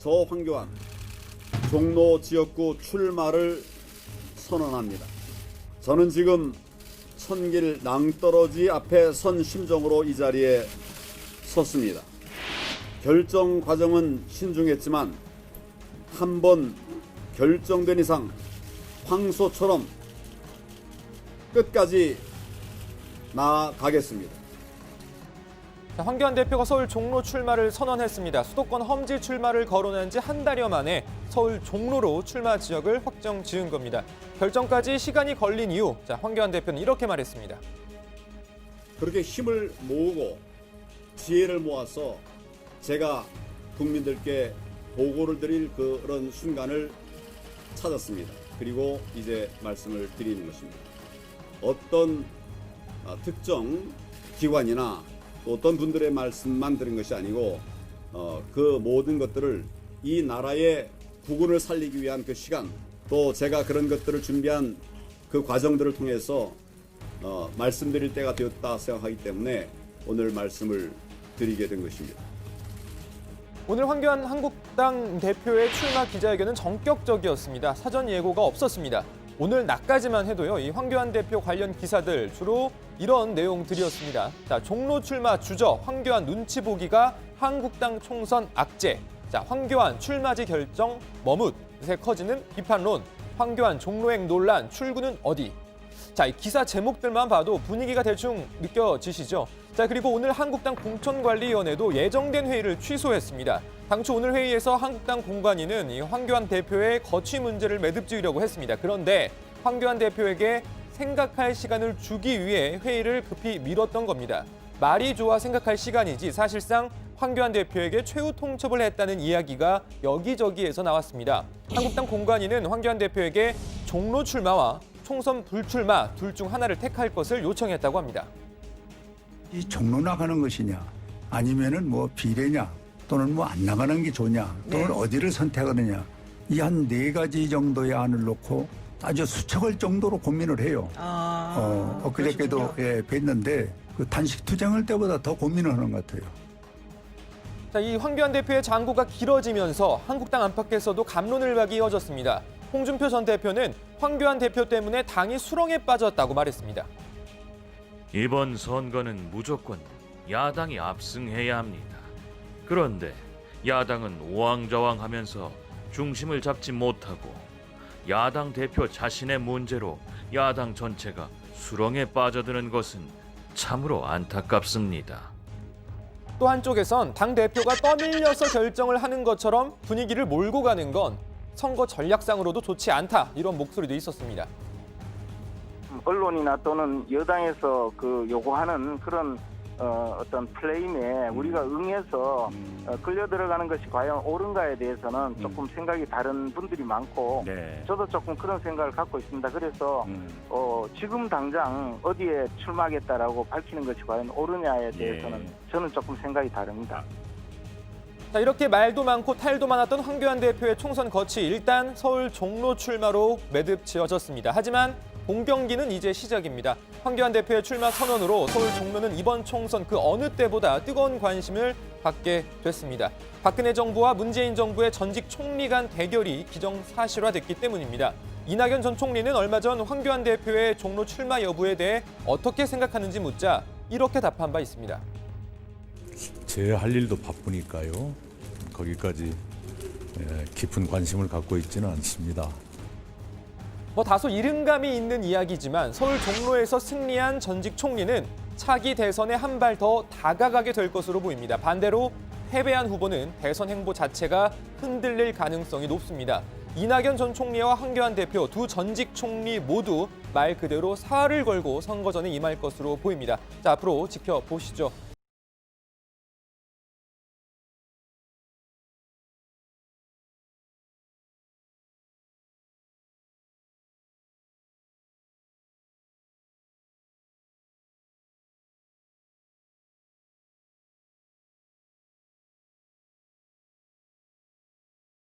저 황교안 종로 지역구 출마를 선언합니다. 저는 지금 천길 낭떠러지 앞에 선 심정으로 이 자리에 섰습니다. 결정 과정은 신중했지만 한 번 결정된 이상 황소처럼 끝까지 나아가겠습니다. 황교안 대표가 서울 종로 출마를 선언했습니다. 수도권 험지 출마를 거론한 지 한 달여 만에 서울 종로로 출마 지역을 확정 지은 겁니다. 결정까지 시간이 걸린 이유, 황교안 대표는 이렇게 말했습니다. 그렇게 힘을 모으고 지혜를 모아서 제가 국민들께 보고를 드릴 그런 순간을 찾았습니다. 그리고 이제 말씀을 드리는 것입니다. 어떤 특정 기관이나 또 어떤 분들의 말씀만 들은 것이 아니고 그 모든 것들을 이 나라의 국운을 살리기 위한 그 시간, 또 제가 그런 것들을 준비한 그 과정들을 통해서 말씀드릴 때가 되었다 생각하기 때문에 오늘 말씀을 드리게 된 것입니다. 오늘 황교안 한국당 대표의 출마 기자회견은 전격적이었습니다. 사전 예고가 없었습니다. 오늘 낮까지만 해도요, 이 황교안 대표 관련 기사들 주로 이런 내용들이었습니다. 종로 출마 주저 황교안 눈치 보기가 한국당 총선 악재. 황교안 출마지 결정 머뭇새 커지는 비판론. 황교안 종로행 논란 출구는 어디? 이 기사 제목들만 봐도 분위기가 대충 느껴지시죠? 그리고 오늘 한국당 공천관리위원회도 예정된 회의를 취소했습니다. 당초 오늘 회의에서 한국당 공관위는 이 황교안 대표의 거취 문제를 매듭 지으려고 했습니다. 그런데 황교안 대표에게 생각할 시간을 주기 위해 회의를 급히 미뤘던 겁니다. 말이 좋아 생각할 시간이지 사실상 황교안 대표에게 최후 통첩을 했다는 이야기가 여기저기에서 나왔습니다. 한국당 공관위는 황교안 대표에게 종로 출마와 총선 불출마 둘 중 하나를 택할 것을 요청했다고 합니다. 이 종로 나가는 것이냐, 아니면은 뭐 비례냐, 또는 뭐 안 나가는 게 좋냐, 또는 어디를 선택하느냐, 이 한 4가지 정도의 안을 놓고 아주 수척할 정도로 고민을 해요. 엊그저께도 뵀는데 그 단식 투쟁할 때보다 더 고민을 하는 것 같아요. 이 황교안 대표의 장고가 길어지면서 한국당 안팎에서도 갑론을박이 이어졌습니다. 홍준표 전 대표는 황교안 대표 때문에 당이 수렁에 빠졌다고 말했습니다. 이번 선거는 무조건 야당이 압승해야 합니다. 그런데 야당은 오왕좌왕하면서 중심을 잡지 못하고 야당 대표 자신의 문제로 야당 전체가 수렁에 빠져드는 것은 참으로 안타깝습니다. 또 한쪽에선 당 대표가 떠밀려서 결정을 하는 것처럼 분위기를 몰고 가는 건 선거 전략상으로도 좋지 않다, 이런 목소리도 있었습니다. 언론이나 또는 여당에서 요구하는 그런 어떤 플레임에 우리가 응해서 끌려 들어가는 것이 과연 옳은가에 대해서는 조금 생각이 다른 분들이 많고 저도 조금 그런 생각을 갖고 있습니다. 그래서 지금 당장 어디에 출마하겠다라고 밝히는 것이 과연 옳으냐에 대해서는 저는 조금 생각이 다릅니다. 이렇게 말도 많고 탈도 많았던 황교안 대표의 총선 거취, 일단 서울 종로 출마로 매듭 지어졌습니다. 하지만 본경기는 이제 시작입니다. 황교안 대표의 출마 선언으로 서울 종로는 이번 총선 그 어느 때보다 뜨거운 관심을 받게 됐습니다. 박근혜 정부와 문재인 정부의 전직 총리 간 대결이 기정사실화됐기 때문입니다. 이낙연 전 총리는 얼마 전 황교안 대표의 종로 출마 여부에 대해 어떻게 생각하는지 묻자 이렇게 답한 바 있습니다. 제 할 일도 바쁘니까요. 거기까지 깊은 관심을 갖고 있지는 않습니다. 다소 이른감이 있는 이야기지만 서울 종로에서 승리한 전직 총리는 차기 대선에 한 발 더 다가가게 될 것으로 보입니다. 반대로 패배한 후보는 대선 행보 자체가 흔들릴 가능성이 높습니다. 이낙연 전 총리와 황교안 대표 두 전직 총리 모두 말 그대로 사활을 걸고 선거전에 임할 것으로 보입니다. 앞으로 지켜보시죠.